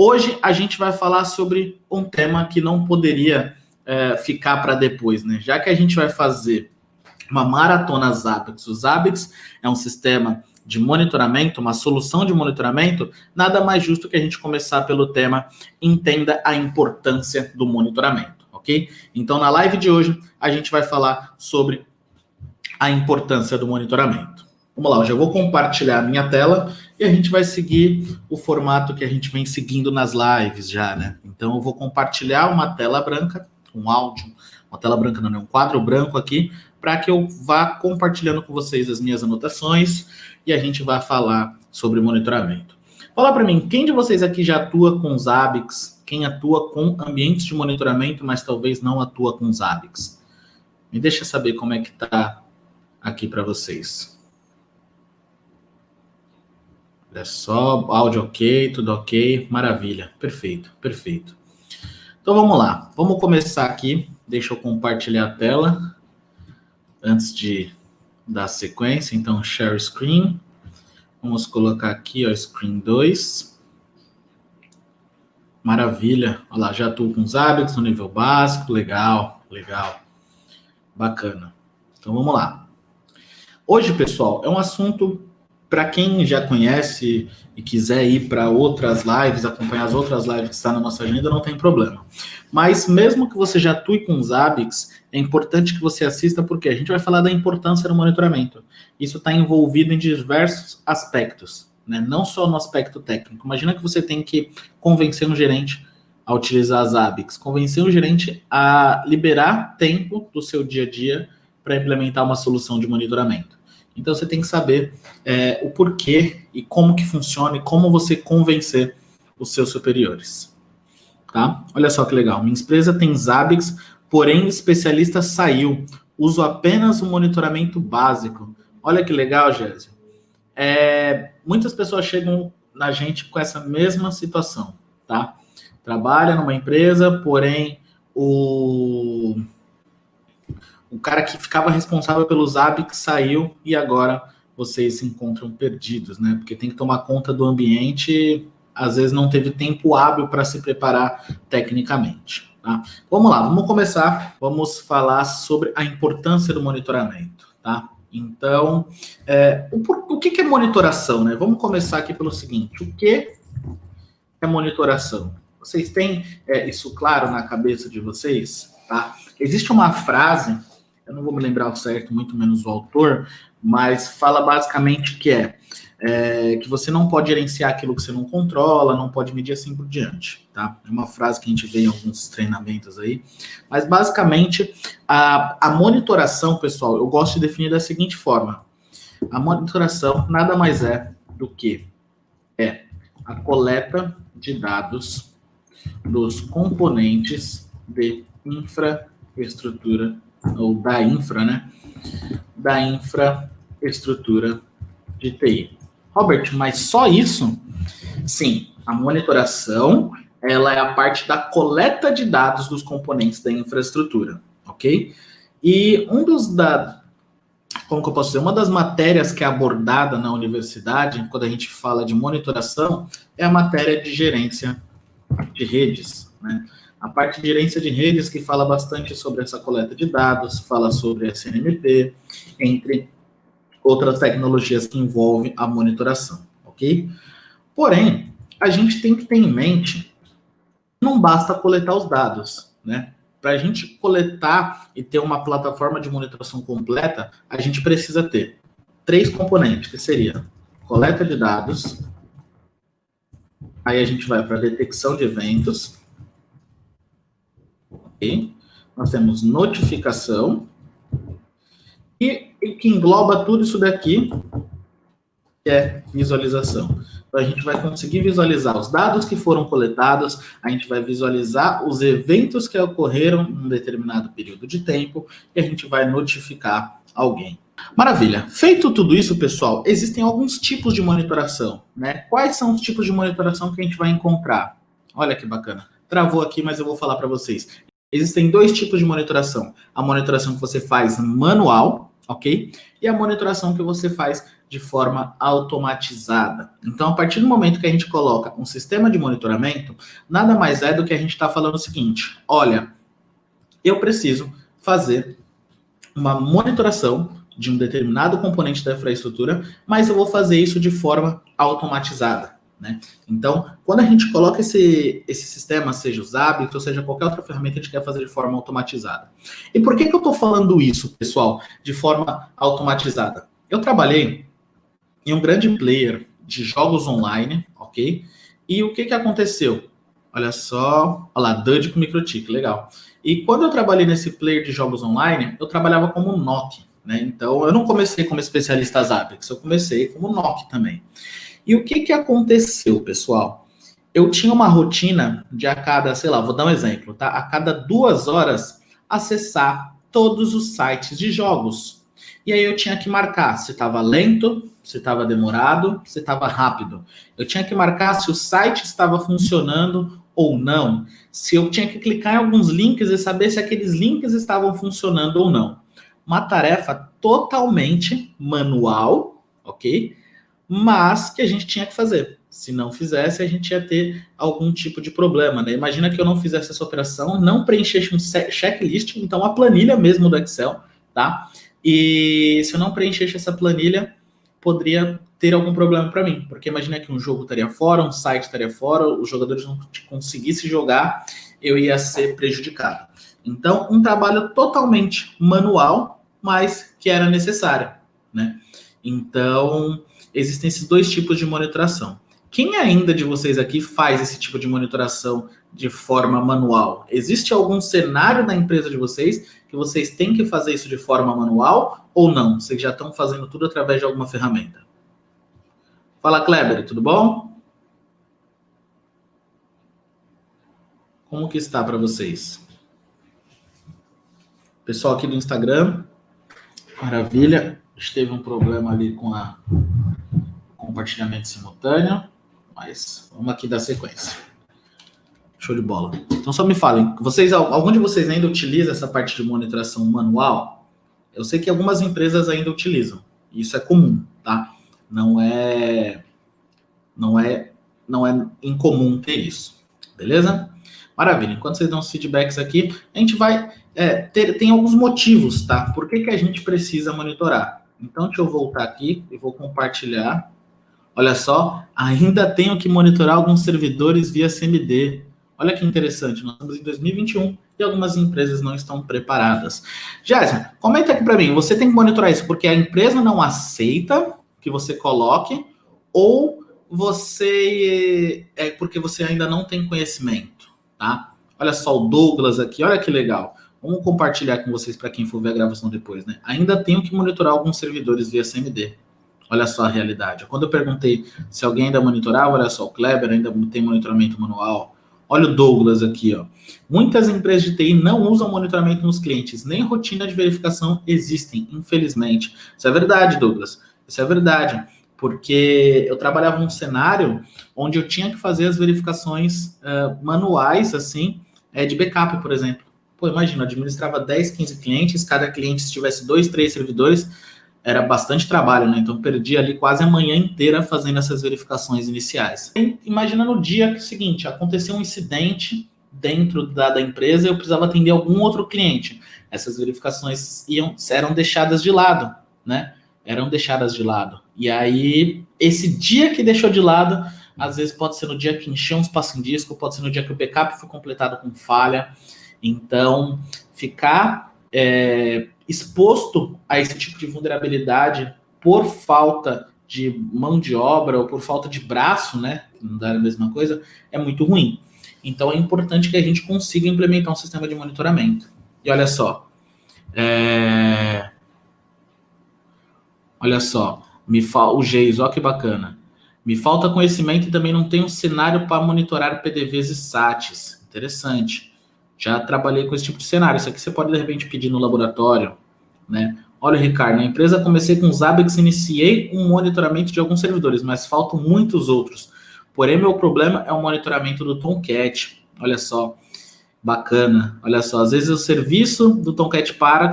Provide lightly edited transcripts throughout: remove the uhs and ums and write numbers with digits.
Hoje a gente vai falar sobre um tema que não poderia ficar para depois, né? Já que a gente vai fazer uma maratona Zabbix. O Zabbix é um sistema de monitoramento, uma solução de monitoramento, nada mais justo que a gente começar pelo tema Entenda a importância do monitoramento, ok? Então, na live de hoje, a gente vai falar sobre a importância do monitoramento. Vamos lá, eu já vou compartilhar a minha tela e a gente vai seguir o formato que a gente vem seguindo nas lives já, né? Então, eu vou compartilhar uma tela branca, um áudio, uma tela branca não, é um quadro branco aqui, para que eu vá compartilhando com vocês as minhas anotações e a gente vai falar sobre monitoramento. Fala para mim, quem de vocês aqui já atua com Zabbix? Quem atua com ambientes de monitoramento, mas talvez não atua com Zabbix? Me deixa saber como é que tá aqui para vocês. Olha só, áudio ok, tudo ok, maravilha, perfeito, perfeito. Então vamos lá, vamos começar aqui, deixa eu compartilhar a tela antes de dar sequência. Então share screen, vamos colocar aqui, ó, screen 2. Maravilha, olha lá, já atuo com Zabbix no nível básico, legal, legal, bacana. Então vamos lá. Hoje, pessoal, é um assunto para quem já conhece e quiser ir para outras lives, acompanhar as outras lives que estão na nossa agenda, não tem problema. Mas mesmo que você já atue com Zabbix, é importante que você assista, porque a gente vai falar da importância do monitoramento. Isso está envolvido em diversos aspectos, né? Não só no aspecto técnico. Imagina que você tem que convencer um gerente a utilizar Zabbix, convencer um gerente a liberar tempo do seu dia a dia para implementar uma solução de monitoramento. Então você tem que saber o porquê e como que funciona e como você convencer os seus superiores. Tá? Olha só que legal. Minha empresa tem Zabbix, porém o especialista saiu. Uso apenas o monitoramento básico. Olha que legal, Gésio. Muitas pessoas chegam na gente com essa mesma situação. Tá? Trabalha numa empresa, porém o cara que ficava responsável pelo Zabbix saiu e agora vocês se encontram perdidos, né? Porque tem que tomar conta do ambiente, às vezes não teve tempo hábil para se preparar tecnicamente, tá? Vamos lá, vamos começar. Vamos falar sobre a importância do monitoramento, tá? Então, o que é monitoração, né? Vamos começar aqui pelo seguinte: o que é monitoração? Vocês têm isso claro na cabeça de vocês, tá? Existe uma frase, eu não vou me lembrar o certo, muito menos o autor, mas fala basicamente que que você não pode gerenciar aquilo que você não controla, não pode medir assim por diante, tá? É uma frase que a gente vê em alguns treinamentos aí, mas basicamente a monitoração, pessoal, eu gosto de definir da seguinte forma: a monitoração nada mais é do que a coleta de dados dos componentes de infraestrutura, ou da infra, né? Da infraestrutura de TI. Robert, mas só isso? Sim, a monitoração, ela é a parte da coleta de dados dos componentes da infraestrutura, ok? E como que eu posso dizer? Uma das matérias que é abordada na universidade, quando a gente fala de monitoração, é a matéria de gerência de redes, né? A parte de gerência de redes que fala bastante sobre essa coleta de dados, fala sobre SNMP, entre outras tecnologias que envolvem a monitoração, ok? Porém, a gente tem que ter em mente que não basta coletar os dados, né? Para a gente coletar e ter uma plataforma de monitoração completa, a gente precisa ter 3 componentes, que seria coleta de dados, aí a gente vai para detecção de eventos, ok? Nós temos notificação, e que engloba tudo isso daqui, que é visualização. Então, a gente vai conseguir visualizar os dados que foram coletados, a gente vai visualizar os eventos que ocorreram em um determinado período de tempo, e a gente vai notificar alguém. Maravilha. Feito tudo isso, pessoal, existem alguns tipos de monitoração, né? Quais são os tipos de monitoração que a gente vai encontrar? Olha que bacana. Travou aqui, mas eu vou falar para vocês. Existem 2 tipos de monitoração. A monitoração que você faz manual, ok? E a monitoração que você faz de forma automatizada. Então, a partir do momento que a gente coloca um sistema de monitoramento, nada mais é do que a gente está falando o seguinte: olha, eu preciso fazer uma monitoração de um determinado componente da infraestrutura, mas eu vou fazer isso de forma automatizada, né? Então, quando a gente coloca esse sistema, seja o Zabbix ou seja qualquer outra ferramenta, a gente quer fazer de forma automatizada. E por que eu estou falando isso, pessoal, de forma automatizada? Eu trabalhei em um grande player de jogos online, ok? E o que aconteceu? Olha só, olha lá, Dud com microtik, legal. E quando eu trabalhei nesse player de jogos online, eu trabalhava como NOC, né? Então, eu não comecei como especialista Zabbix, eu comecei como NOC também. E o que aconteceu, pessoal? Eu tinha uma rotina de a cada, sei lá, vou dar um exemplo, tá? A cada 2 horas, acessar todos os sites de jogos. E aí eu tinha que marcar se estava lento, se estava demorado, se estava rápido. Eu tinha que marcar se o site estava funcionando ou não. Se eu tinha que clicar em alguns links e saber se aqueles links estavam funcionando ou não. Uma tarefa totalmente manual, ok? Mas que a gente tinha que fazer. Se não fizesse, a gente ia ter algum tipo de problema, né? Imagina que eu não fizesse essa operação, não preenchesse um checklist, então a planilha mesmo do Excel, tá? E se eu não preenchesse essa planilha, poderia ter algum problema para mim, porque imagina que um jogo estaria fora, um site estaria fora, os jogadores não conseguissem jogar, eu ia ser prejudicado. Então, um trabalho totalmente manual, mas que era necessário, né? Então, existem esses 2 tipos de monitoração. Quem ainda de vocês aqui faz esse tipo de monitoração de forma manual? Existe algum cenário na empresa de vocês que vocês têm que fazer isso de forma manual ou não? Vocês já estão fazendo tudo através de alguma ferramenta? Fala, Kleber, tudo bom? Como que está para vocês? Pessoal aqui do Instagram, maravilha. A gente teve um problema ali com o compartilhamento simultâneo, mas vamos aqui dar sequência. Show de bola. Então só me falem, algum de vocês ainda utiliza essa parte de monitoração manual? Eu sei que algumas empresas ainda utilizam. Isso é comum, tá? Não é incomum ter isso. Beleza? Maravilha. Enquanto vocês dão os feedbacks aqui, a gente vai tem alguns motivos, tá? Por que a gente precisa monitorar? Então, deixa eu voltar aqui e vou compartilhar. Olha só, ainda tenho que monitorar alguns servidores via CMD. Olha que interessante, nós estamos em 2021 e algumas empresas não estão preparadas. Jéssica, comenta aqui para mim, você tem que monitorar isso porque a empresa não aceita que você coloque ou porque você ainda não tem conhecimento, tá? Olha só o Douglas aqui, olha que legal. Vamos compartilhar com vocês para quem for ver a gravação depois, né? Ainda tenho que monitorar alguns servidores via CMD. Olha só a realidade. Quando eu perguntei se alguém ainda monitorava, olha só, o Kleber ainda tem monitoramento manual. Olha o Douglas aqui, ó. Muitas empresas de TI não usam monitoramento nos clientes, nem rotina de verificação existem, infelizmente. Isso é verdade, Douglas. Isso é verdade. Porque eu trabalhava num cenário onde eu tinha que fazer as verificações manuais, assim, de backup, por exemplo. Pô, imagina, eu administrava 10, 15 clientes, cada cliente se tivesse 2, 3 servidores, era bastante trabalho, né? Então, perdi ali quase a manhã inteira fazendo essas verificações iniciais. E imagina no dia seguinte, aconteceu um incidente dentro da empresa, eu precisava atender algum outro cliente. Essas verificações eram deixadas de lado, né? Eram deixadas de lado. E aí, esse dia que deixou de lado, às vezes pode ser no dia que encheu um espaço em disco, pode ser no dia que o backup foi completado com falha. Então, ficar exposto a esse tipo de vulnerabilidade por falta de mão de obra ou por falta de braço, né, não dá a mesma coisa, é muito ruim. Então, é importante que a gente consiga implementar um sistema de monitoramento. E olha só, o Geis, olha que bacana. Me falta conhecimento e também não tenho um cenário para monitorar PDVs e SATs. Interessante. Já trabalhei com esse tipo de cenário. Isso aqui você pode, de repente, pedir no laboratório, né? Olha, Ricardo, na empresa comecei com Zabbix, iniciei um monitoramento de alguns servidores, mas faltam muitos outros. Porém, meu problema é o monitoramento do Tomcat. Olha só, bacana. Olha só, às vezes o serviço do Tomcat para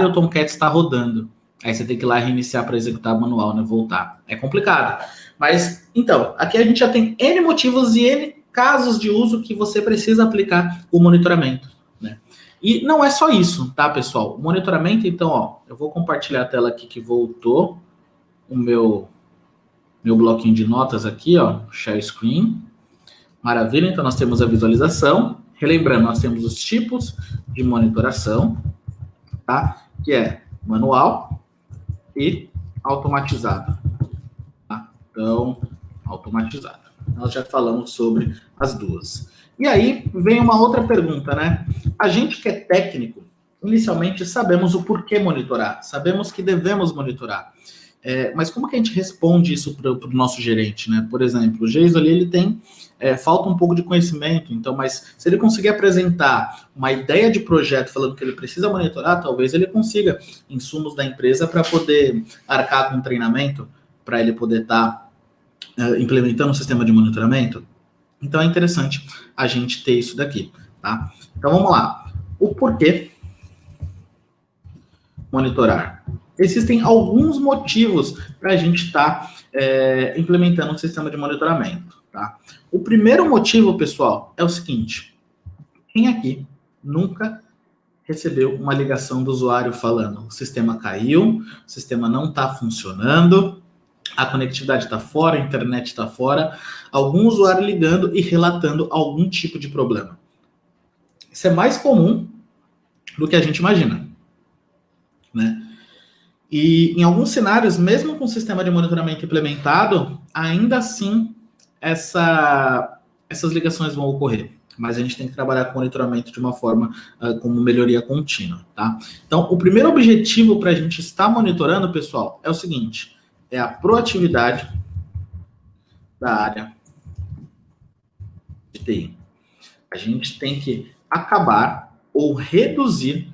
e o Tomcat está rodando. Aí você tem que ir lá reiniciar para executar manual, né? Voltar. É complicado. Mas, então, aqui a gente já tem N motivos e N casos de uso que você precisa aplicar o monitoramento, né? E não é só isso, tá, pessoal? O monitoramento, então, ó, eu vou compartilhar a tela aqui que voltou o meu bloquinho de notas aqui, ó, share screen. Maravilha, então nós temos a visualização. Relembrando, nós temos os tipos de monitoração, tá? Que é manual e automatizado. Tá? Então, automatizado. Nós já falamos sobre as duas. E aí vem uma outra pergunta, né? A gente que é técnico, inicialmente sabemos o porquê monitorar, sabemos que devemos monitorar. Mas como que a gente responde isso para o nosso gerente, né? Por exemplo, o Geiso ali, ele tem, falta um pouco de conhecimento, então, mas se ele conseguir apresentar uma ideia de projeto falando que ele precisa monitorar, talvez ele consiga insumos da empresa para poder arcar com treinamento, para ele poder estar implementando um sistema de monitoramento. Então é interessante a gente ter isso daqui, tá? Então vamos lá. O porquê monitorar? Existem alguns motivos para a gente estar implementando um sistema de monitoramento, tá? O primeiro motivo, pessoal, é o seguinte: quem aqui nunca recebeu uma ligação do usuário falando o sistema caiu, o sistema não está funcionando, a conectividade está fora, a internet está fora, algum usuário ligando e relatando algum tipo de problema? Isso é mais comum do que a gente imagina, né? E em alguns cenários, mesmo com o sistema de monitoramento implementado, ainda assim essas ligações vão ocorrer. Mas a gente tem que trabalhar com monitoramento de uma forma como melhoria contínua, tá? Então, o primeiro objetivo para a gente estar monitorando, pessoal, é o seguinte: é a proatividade da área de TI. A gente tem que acabar ou reduzir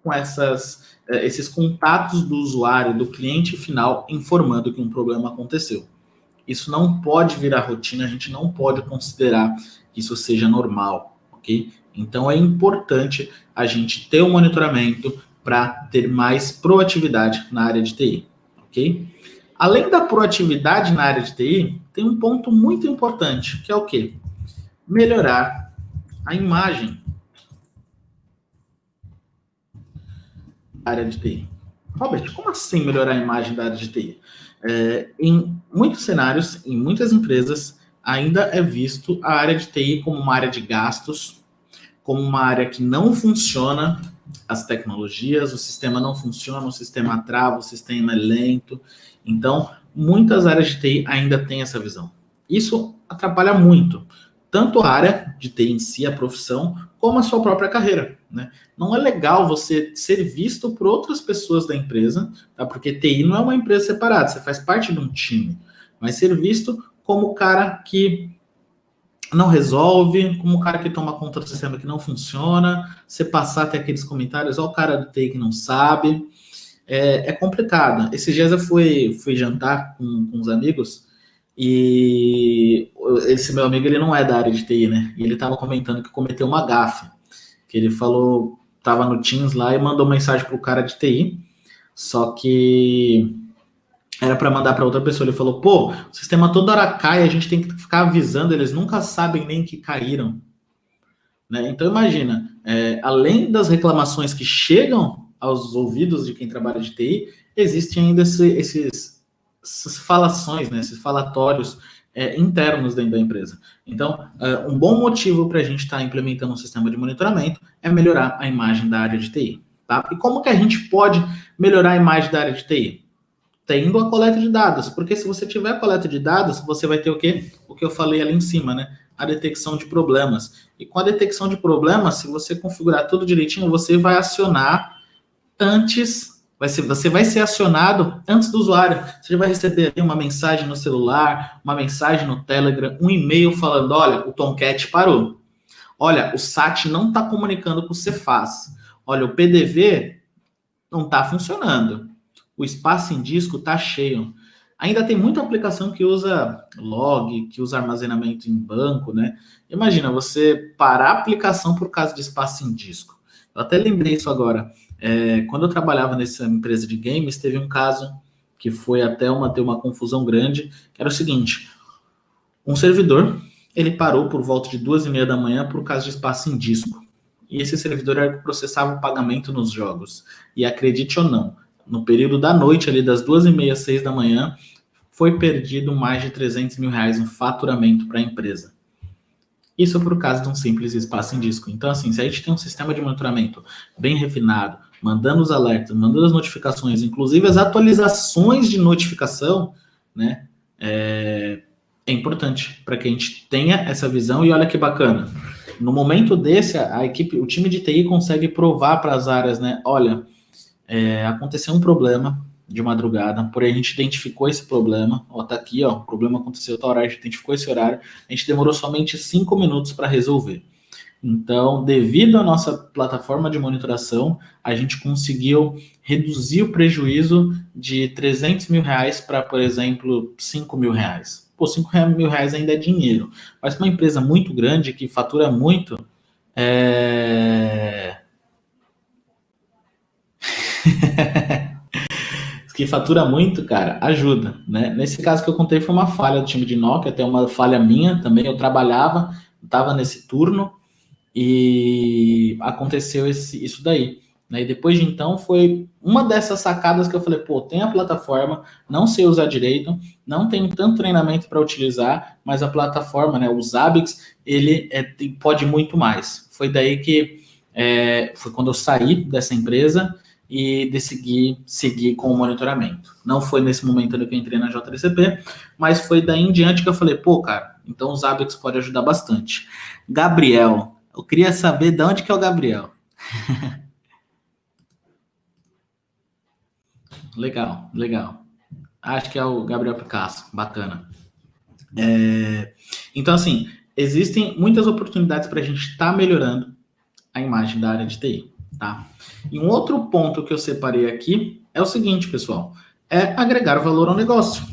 com esses contatos do usuário, do cliente final, informando que um problema aconteceu. Isso não pode virar rotina, a gente não pode considerar que isso seja normal, ok? Então é importante a gente ter um monitoramento para ter mais proatividade na área de TI, ok? Além da proatividade na área de TI, tem um ponto muito importante, que é o quê? Melhorar a imagem da área de TI. Robert, como assim melhorar a imagem da área de TI? Em muitos cenários, em muitas empresas, ainda é visto a área de TI como uma área de gastos, como uma área que não funciona, as tecnologias, o sistema não funciona, o sistema trava, o sistema é lento. Então, muitas áreas de TI ainda têm essa visão. Isso atrapalha muito, tanto a área de TI em si, a profissão, como a sua própria carreira, né? Não é legal você ser visto por outras pessoas da empresa, tá? Porque TI não é uma empresa separada, você faz parte de um time, mas ser visto como o cara que não resolve, como o cara que toma conta do sistema que não funciona, você passar até aqueles comentários, ó, o cara do TI que não sabe, é complicado. Esses dias eu fui jantar com uns amigos, e esse meu amigo, ele não é da área de TI, né? E ele tava comentando que cometeu uma gafe, que ele falou, tava no Teams lá e mandou mensagem pro cara de TI, só que era para mandar para outra pessoa. Ele falou, pô, o sistema toda hora cai, a gente tem que ficar avisando, eles nunca sabem nem que caíram, né? Então imagina, além das reclamações que chegam aos ouvidos de quem trabalha de TI, existem ainda essas falações, né, esses falatórios internos dentro da empresa. Então, um bom motivo para a gente estar implementando um sistema de monitoramento é melhorar a imagem da área de TI, tá? E como que a gente pode melhorar a imagem da área de TI? Tendo a coleta de dados, porque se você tiver a coleta de dados, você vai ter o quê? O que eu falei ali em cima, né? A detecção de problemas. E com a detecção de problemas, se você configurar tudo direitinho, você vai acionar antes, você vai ser acionado antes do usuário. Você vai receber uma mensagem no celular, uma mensagem no Telegram, um e-mail falando, olha, o Tomcat parou. Olha, o SAT não está comunicando com o Cefaz. Olha, o PDV não está funcionando. O espaço em disco está cheio. Ainda tem muita aplicação que usa log, que usa armazenamento em banco, né? Imagina, você parar a aplicação por causa de espaço em disco. Eu até lembrei isso agora. Quando eu trabalhava nessa empresa de games, teve um caso que foi até ter uma confusão grande, que era o seguinte: um servidor, ele parou por volta de 2:30 da manhã por causa de espaço em disco. E esse servidor era que processava o pagamento nos jogos. E acredite ou não, no período da noite, ali das 2:30, 6 da manhã, foi perdido mais de R$ 300 mil em faturamento para a empresa. Isso por causa de um simples espaço em disco. Então, assim, se a gente tem um sistema de monitoramento bem refinado, mandando os alertas, mandando as notificações, inclusive as atualizações de notificação, né? É importante para que a gente tenha essa visão. E olha que bacana, no momento desse, a equipe, o time de TI consegue provar para as áreas, né? Olha, aconteceu um problema de madrugada, porém a gente identificou esse problema. Ó, tá aqui, ó, o problema aconteceu tal horário, a gente identificou esse horário, a gente demorou somente 5 minutos para resolver. Então, devido à nossa plataforma de monitoração, a gente conseguiu reduzir o prejuízo de R$ 300 mil para, por exemplo, R$ 5.000. Pô, R$ 5.000 ainda é dinheiro, mas para uma empresa muito grande que fatura muito, que fatura muito, cara, ajuda, né? Nesse caso que eu contei foi uma falha do time de Nokia, até uma falha minha também. Eu trabalhava, estava nesse turno e aconteceu isso daí, né? E depois de então foi uma dessas sacadas que eu falei, pô, tem a plataforma, não sei usar direito, não tenho tanto treinamento para utilizar, mas a plataforma, né, o Zabbix, ele pode muito mais. Foi daí que foi quando eu saí dessa empresa e decidi seguir com o monitoramento. Não foi nesse momento que eu entrei na JDCP, mas foi daí em diante que eu falei, pô, cara, então o Zabbix pode ajudar bastante. Gabriel, eu queria saber de onde que é o Gabriel. Legal, legal. Acho que é o Gabriel Picasso, bacana. Então, assim, existem muitas oportunidades para a gente estar melhorando a imagem da área de TI, tá? E um outro ponto que eu separei aqui é o seguinte, pessoal, é agregar valor ao negócio.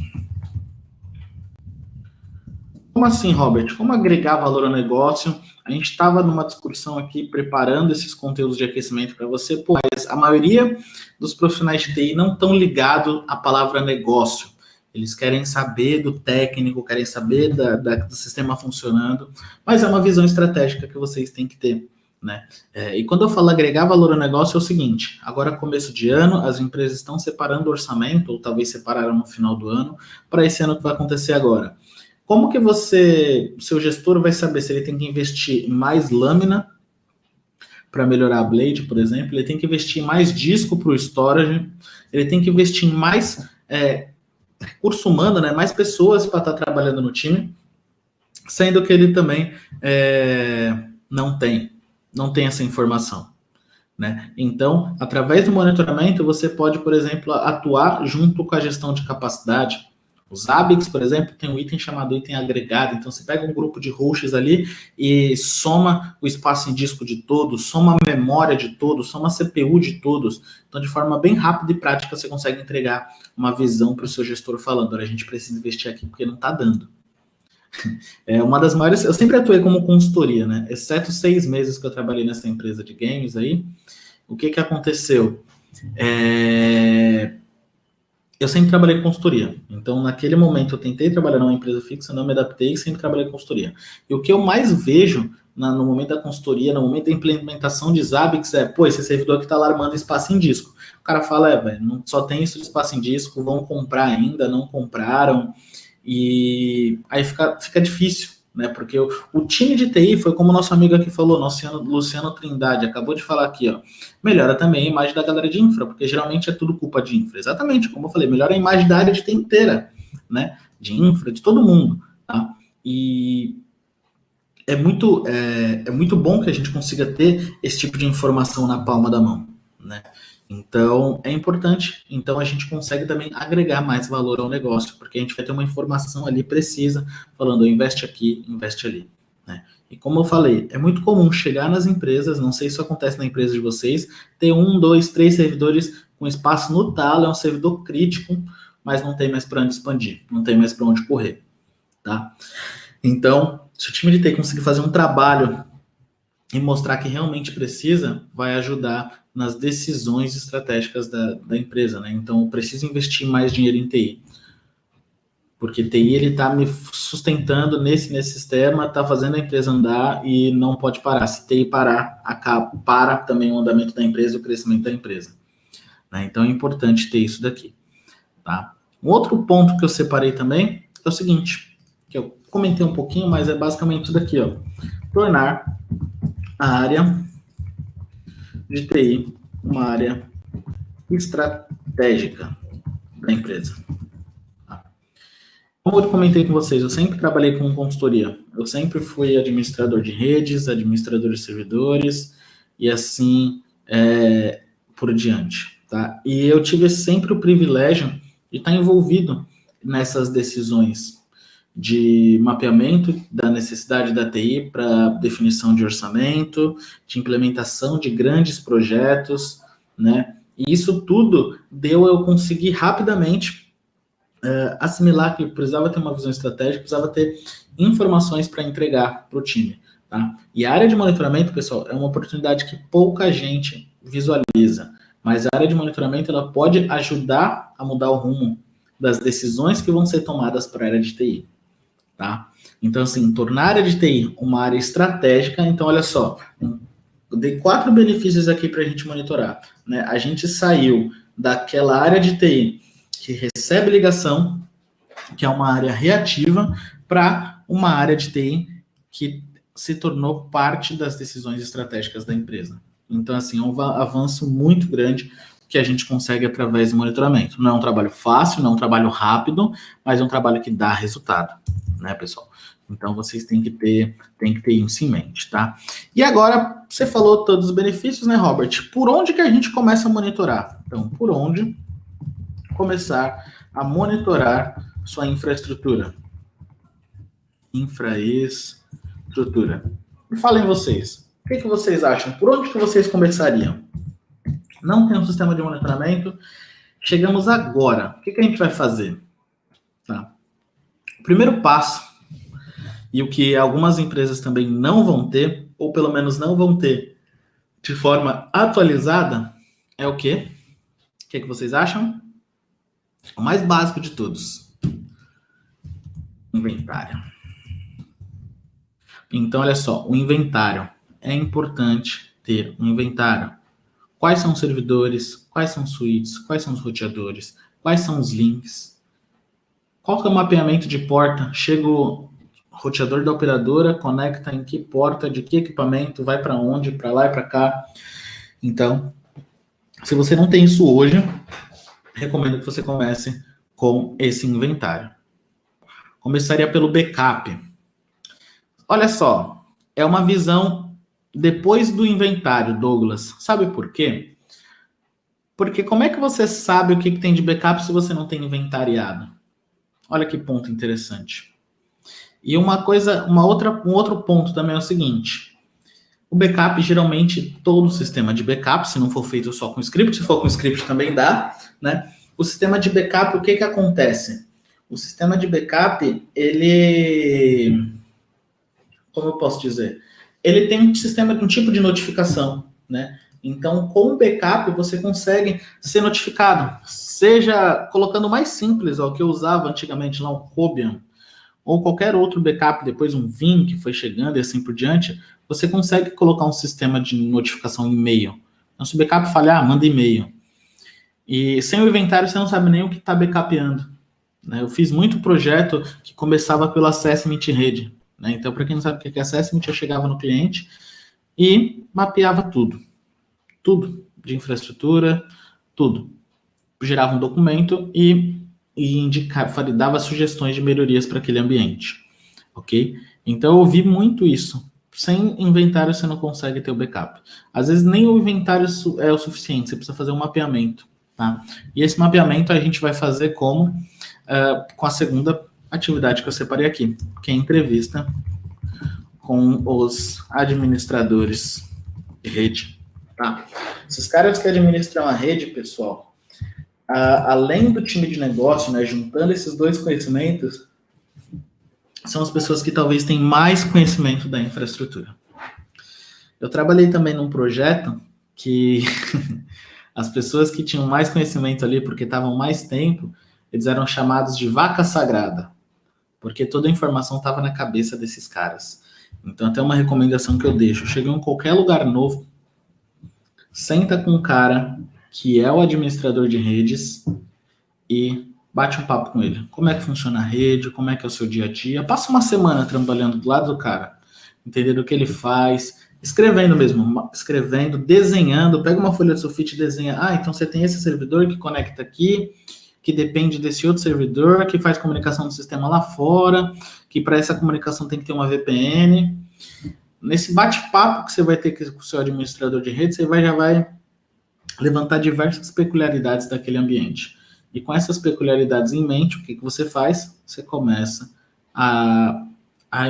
Como assim, Robert? Como agregar valor ao negócio? A gente estava numa discussão aqui, preparando esses conteúdos de aquecimento para você, pô, mas a maioria dos profissionais de TI não estão ligados à palavra negócio. Eles querem saber do técnico, querem saber do sistema funcionando, mas é uma visão estratégica que vocês têm que ter, né? E quando eu falo agregar valor ao negócio, é o seguinte: agora, começo de ano, as empresas estão separando o orçamento, ou talvez separaram no final do ano, para esse ano que vai acontecer agora. Como que seu gestor vai saber se ele tem que investir em mais lâmina para melhorar a blade, por exemplo? Ele tem que investir em mais disco para o storage, ele tem que investir em mais recurso humano, né? Mais pessoas para estar trabalhando no time, sendo que ele também não tem essa informação, né? Então, através do monitoramento, você pode, por exemplo, atuar junto com a gestão de capacidade. Os Zabbix, por exemplo, tem um item chamado item agregado. Então, você pega um grupo de hosts ali e soma o espaço em disco de todos, soma a memória de todos, soma a CPU de todos. Então, de forma bem rápida e prática, você consegue entregar uma visão para o seu gestor falando, olha, a gente precisa investir aqui porque não está dando. Uma das maiores... Eu sempre atuei como consultoria, né? Exceto 6 meses que eu trabalhei nessa empresa de games aí. O que aconteceu? Eu sempre trabalhei com consultoria. Então, naquele momento, eu tentei trabalhar numa empresa fixa, não me adaptei e sempre trabalhei com consultoria. E o que eu mais vejo no momento da consultoria, no momento da implementação de Zabbix, pô, esse servidor que está lá armando espaço em disco. O cara fala, velho, só tem isso de espaço em disco, vão comprar ainda, não compraram. E aí fica difícil, né? Porque o time de TI foi como o nosso amigo aqui falou, Luciano Trindade, acabou de falar aqui, ó. Melhora também a imagem da galera de infra, porque geralmente é tudo culpa de infra. Exatamente, como eu falei, melhora a imagem da área de TI inteira, né? De infra, de todo mundo, tá? E é muito bom que a gente consiga ter esse tipo de informação na palma da mão, né? Então, é importante. Então, a gente consegue também agregar mais valor ao negócio, porque a gente vai ter uma informação ali precisa, falando, investe aqui, investe ali, né? E como eu falei, é muito comum chegar nas empresas, não sei se isso acontece na empresa de vocês, ter 1, 2, 3 servidores com espaço no talo, é um servidor crítico, mas não tem mais para onde expandir, não tem mais para onde correr, tá? Então, se o time de TI conseguir fazer um trabalho e mostrar que realmente precisa, vai ajudar nas decisões estratégicas da empresa, né? Então, eu preciso investir mais dinheiro em TI. Porque TI, ele está me sustentando nesse sistema, está fazendo a empresa andar e não pode parar. Se TI parar, para também o andamento da empresa, o crescimento da empresa. Né? Então, é importante ter isso daqui. Tá? Um outro ponto que eu separei também é o seguinte, que eu comentei um pouquinho, mas é basicamente isso daqui, ó. Tornar a área de TI uma área estratégica da empresa. Como eu comentei com vocês, eu sempre trabalhei com consultoria. Eu sempre fui administrador de redes, administrador de servidores e assim por diante. Tá? E eu tive sempre o privilégio de estar envolvido nessas decisões de mapeamento da necessidade da TI para definição de orçamento, de implementação de grandes projetos, né? E isso tudo eu conseguir rapidamente assimilar que precisava ter uma visão estratégica, precisava ter informações para entregar para o time. Tá? E a área de monitoramento, pessoal, é uma oportunidade que pouca gente visualiza, mas a área de monitoramento ela pode ajudar a mudar o rumo das decisões que vão ser tomadas para a área de TI. Tá? Então, assim, tornar a área de TI uma área estratégica, então, olha só, eu dei 4 benefícios aqui para a gente monitorar. Né? A gente saiu daquela área de TI que recebe ligação, que é uma área reativa, para uma área de TI que se tornou parte das decisões estratégicas da empresa. Então, assim, é um avanço muito grande que a gente consegue através do monitoramento. Não é um trabalho fácil, não é um trabalho rápido, mas é um trabalho que dá resultado, né, pessoal? Então, vocês têm que ter isso em mente, tá? E agora, você falou todos os benefícios, né, Robert? Por onde que a gente começa a monitorar? Então, por onde começar a monitorar sua infraestrutura? Infraestrutura. Me falem vocês. O que vocês acham? Por onde que vocês começariam? Não tem um sistema de monitoramento. Chegamos agora. O que a gente vai fazer? Tá. O primeiro passo, e o que algumas empresas também não vão ter, ou pelo menos não vão ter de forma atualizada, é o quê? O que vocês acham? O mais básico de todos. Inventário. Então, olha só, o inventário. É importante ter um inventário. Quais são os servidores? Quais são os switches? Quais são os roteadores? Quais são os links? Qual que é o mapeamento de porta? Chega o roteador da operadora, conecta em que porta, de que equipamento, vai para onde, para lá e para cá. Então, se você não tem isso hoje, recomendo que você comece com esse inventário. Começaria pelo backup. Olha só, é uma visão depois do inventário, Douglas. Sabe por quê? Porque como é que você sabe o que tem de backup se você não tem inventariado? Olha que ponto interessante. E um outro ponto também é o seguinte. O backup, geralmente, todo sistema de backup, se não for feito só com script, se for com script também dá, né? O sistema de backup, o que acontece? O sistema de backup, ele... Como eu posso dizer? Ele tem um tipo de notificação, né? Então, com o backup, você consegue ser notificado. Seja colocando o mais simples, ó, que eu usava antigamente lá, um Cobian, ou qualquer outro backup, depois um Vim que foi chegando e assim por diante, você consegue colocar um sistema de notificação em e-mail. Então, se o backup falhar, manda e-mail. E sem o inventário, você não sabe nem o que está backupando. Né? Eu fiz muito projeto que começava pelo Assessment Rede. Né? Então, para quem não sabe o que é Assessment, eu chegava no cliente e mapeava tudo. Tudo. De infraestrutura, tudo. Gerava um documento e dava sugestões de melhorias para aquele ambiente. Ok? Então, eu ouvi muito isso. Sem inventário, você não consegue ter o backup. Às vezes, nem o inventário é o suficiente. Você precisa fazer um mapeamento. Tá? E esse mapeamento a gente vai fazer com a segunda atividade que eu separei aqui, que é a entrevista com os administradores de rede. Tá? Esses caras que administram a rede, pessoal, além do time de negócio, né, juntando esses dois conhecimentos, são as pessoas que talvez têm mais conhecimento da infraestrutura. Eu trabalhei também num projeto que as pessoas que tinham mais conhecimento ali, porque estavam mais tempo, eles eram chamados de vaca sagrada, porque toda a informação estava na cabeça desses caras. Então, até uma recomendação que eu deixo: chega em qualquer lugar novo, senta com um cara que é o administrador de redes e bate um papo com ele. Como é que funciona a rede, como é que é o seu dia a dia. Passa uma semana trabalhando do lado do cara, entendendo o que ele faz, escrevendo mesmo, escrevendo, desenhando. Pega uma folha de sulfite e desenha. Ah, então você tem esse servidor que conecta aqui, que depende desse outro servidor, que faz comunicação do sistema lá fora, que para essa comunicação tem que ter uma VPN. Nesse bate-papo que você vai ter com o seu administrador de rede, você já vai levantar diversas peculiaridades daquele ambiente. E com essas peculiaridades em mente, o que você faz? Você começa a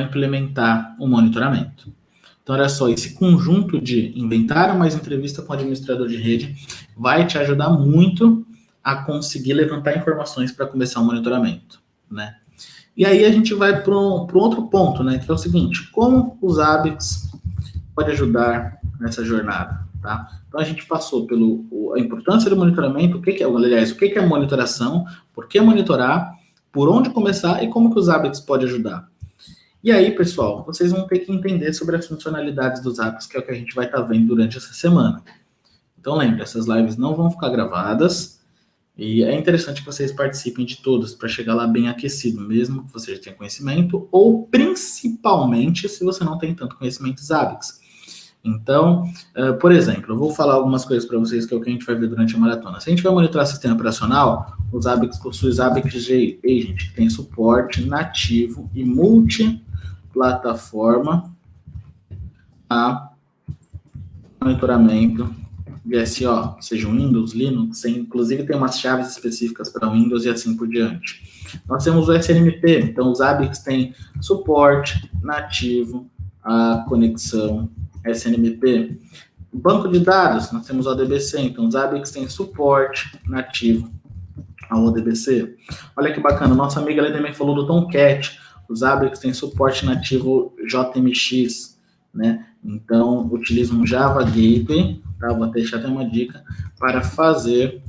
implementar o monitoramento. Então, olha só, esse conjunto de inventário mais entrevista com o administrador de rede vai te ajudar muito a conseguir levantar informações para começar o monitoramento, né? E aí a gente vai para um outro ponto, né? Que é o seguinte: como os Zabbix pode ajudar nessa jornada, tá? Então a gente passou a importância do monitoramento, o que é monitoração, por que monitorar, por onde começar e como que os Zabbix pode ajudar. E aí, pessoal, vocês vão ter que entender sobre as funcionalidades dos Zabbix, que é o que a gente vai estar vendo durante essa semana. Então lembre, essas lives não vão ficar gravadas e é interessante que vocês participem de todas para chegar lá bem aquecido, mesmo que você já tenha conhecimento ou principalmente se você não tem tanto conhecimento Zabbix. Então, por exemplo, eu vou falar algumas coisas para vocês que é o que a gente vai ver durante a maratona. Se a gente vai monitorar o sistema operacional, o Zabbix possui Zabbix Agent, que tem suporte nativo e multiplataforma a monitoramento de SO, seja Windows, Linux, inclusive tem umas chaves específicas para Windows e assim por diante. Nós temos o SNMP, então o Zabbix tem suporte nativo a conexão SNMP. Banco de dados, nós temos o ODBC, então o Zabbix tem suporte nativo ao ODBC. Olha que bacana, nossa amiga ali também falou do Tomcat, o Zabbix tem suporte nativo JMX, né? Então, utiliza um Java Gateway, tá? Vou deixar até uma dica, para fazer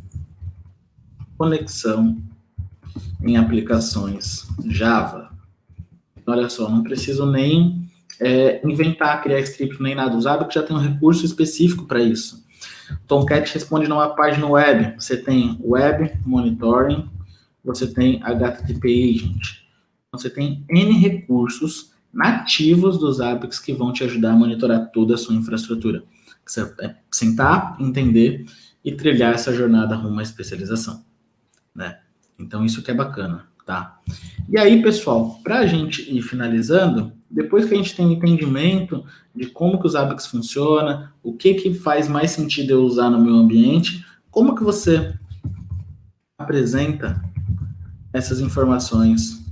conexão em aplicações Java. Então, olha só, não preciso nem inventar, criar script nem nada. O Zabbix já tem um recurso específico para isso. O Tomcat responde numa página web. Você tem Web Monitoring, você tem HTTP Agent. Você tem N recursos nativos dos Zabbix que vão te ajudar a monitorar toda a sua infraestrutura. Você sentar, entender e trilhar essa jornada rumo à especialização, né? Então, isso que é bacana, tá? E aí, pessoal, para a gente ir finalizando, depois que a gente tem entendimento de como que o Zabbix funciona, o que faz mais sentido eu usar no meu ambiente, como que você apresenta essas informações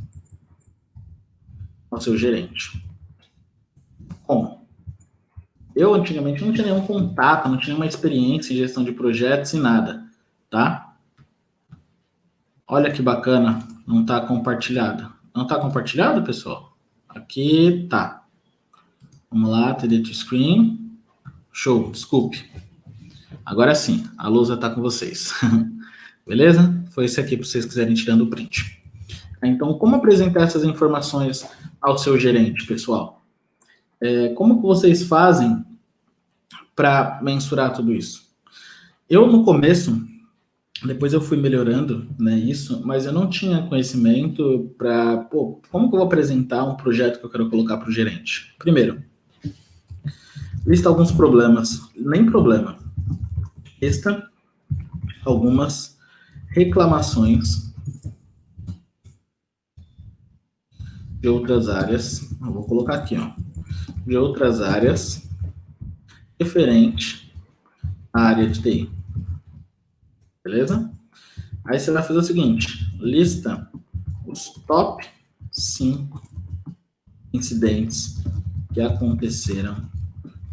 ao seu gerente? Como? Eu, antigamente, não tinha nenhum contato, não tinha nenhuma experiência em gestão de projetos e nada, tá? Olha que bacana, não está compartilhado. Não está compartilhado, pessoal? Aqui tá. Vamos lá, TD to Screen. Show, desculpe. Agora sim, a lousa está com vocês. Beleza? Foi esse aqui para vocês quiserem tirando o print. Então, como apresentar essas informações ao seu gerente, pessoal? Como que vocês fazem para mensurar tudo isso? Eu, no começo, depois eu fui melhorando, né, isso, mas eu não tinha conhecimento para, como que eu vou apresentar um projeto que eu quero colocar para o gerente? Primeiro, lista alguns problemas, nem problema, lista algumas reclamações de outras áreas, eu vou colocar aqui, ó, de outras áreas referente à área de TI. Beleza? Aí você vai fazer o seguinte, lista os top 5 incidentes que aconteceram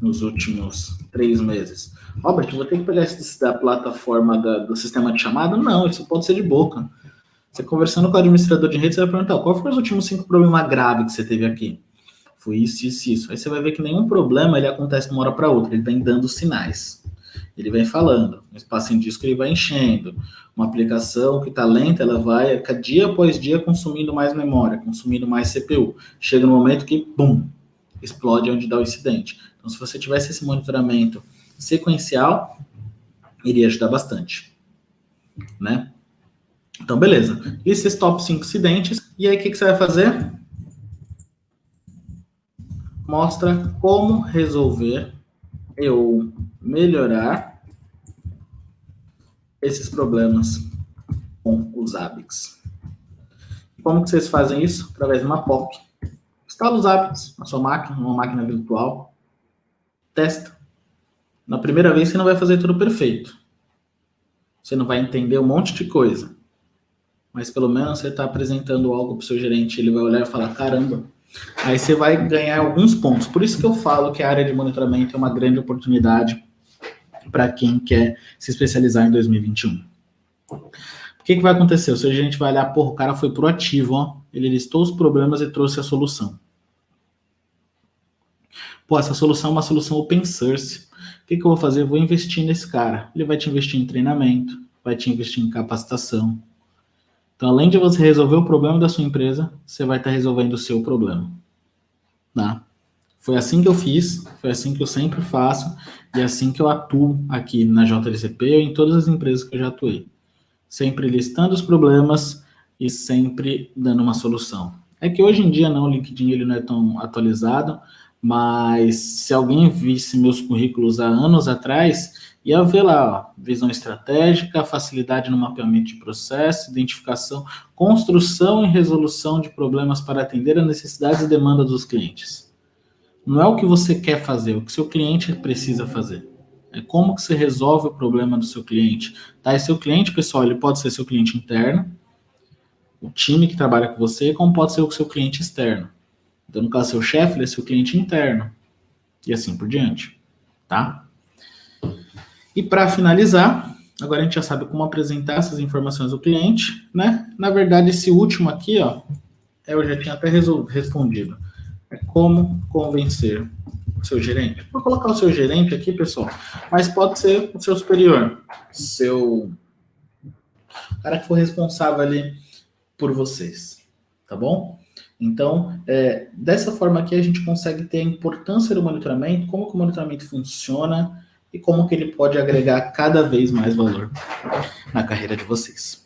nos últimos 3 meses. Robert, vou ter que pegar esse da plataforma do sistema de chamada? Não, isso pode ser de boca. Você conversando com o administrador de rede, você vai perguntar, qual foram os últimos 5 problemas graves que você teve aqui? foi isso, isso, isso. Aí você vai ver que nenhum problema ele acontece de uma hora para outra, ele vem dando sinais. Ele vem falando, um espaço em disco ele vai enchendo, uma aplicação que está lenta, ela vai, dia após dia, consumindo mais memória, consumindo mais CPU. Chega no momento que, bum, explode onde dá o incidente. Então, se você tivesse esse monitoramento sequencial, iria ajudar bastante, né? Então, beleza. Lista esses top 5 incidentes, e aí o que você vai fazer? Mostra como resolver ou melhorar esses problemas com os Zabbix. Como que vocês fazem isso? Através de uma POC. Instala os Zabbix na sua máquina, numa máquina virtual. Testa. Na primeira vez você não vai fazer tudo perfeito. Você não vai entender um monte de coisa. Mas pelo menos você está apresentando algo para o seu gerente, ele vai olhar e falar, caramba. Aí você vai ganhar alguns pontos. Por isso que eu falo que a área de monitoramento é uma grande oportunidade para quem quer se especializar em 2021. O que vai acontecer? O seu gerente vai olhar, porra, o cara foi proativo, ó. Ele listou os problemas e trouxe a solução. Pô, essa solução é uma solução open source. O que eu vou fazer? Eu vou investir nesse cara. Ele vai te investir em treinamento, vai te investir em capacitação. Então, além de você resolver o problema da sua empresa, você vai estar resolvendo o seu problema. Tá? Foi assim que eu fiz, foi assim que eu sempre faço, e é assim que eu atuo aqui na JLCP ou em todas as empresas que eu já atuei. Sempre listando os problemas e sempre dando uma solução. É que hoje em dia não, o LinkedIn ele não é tão atualizado, mas se alguém visse meus currículos há anos atrás, ia ver lá, ó, visão estratégica, facilidade no mapeamento de processo, identificação, construção e resolução de problemas para atender as necessidades e demandas dos clientes. Não é o que você quer fazer, é o que seu cliente precisa fazer. É como que você resolve o problema do seu cliente. Tá? E seu cliente, pessoal, ele pode ser seu cliente interno, o time que trabalha com você, como pode ser o seu cliente externo. Então, no caso, seu chefe, ele é seu cliente interno. E assim por diante. Tá? E para finalizar, agora a gente já sabe como apresentar essas informações ao cliente, né? Na verdade, esse último aqui, ó, eu já tinha até respondido. É como convencer o seu gerente. Vou colocar o seu gerente aqui, pessoal, mas pode ser o seu superior, o cara que for responsável ali por vocês, tá bom? Então, dessa forma aqui a gente consegue ter a importância do monitoramento, como que o monitoramento funciona e como que ele pode agregar cada vez mais valor na carreira de vocês.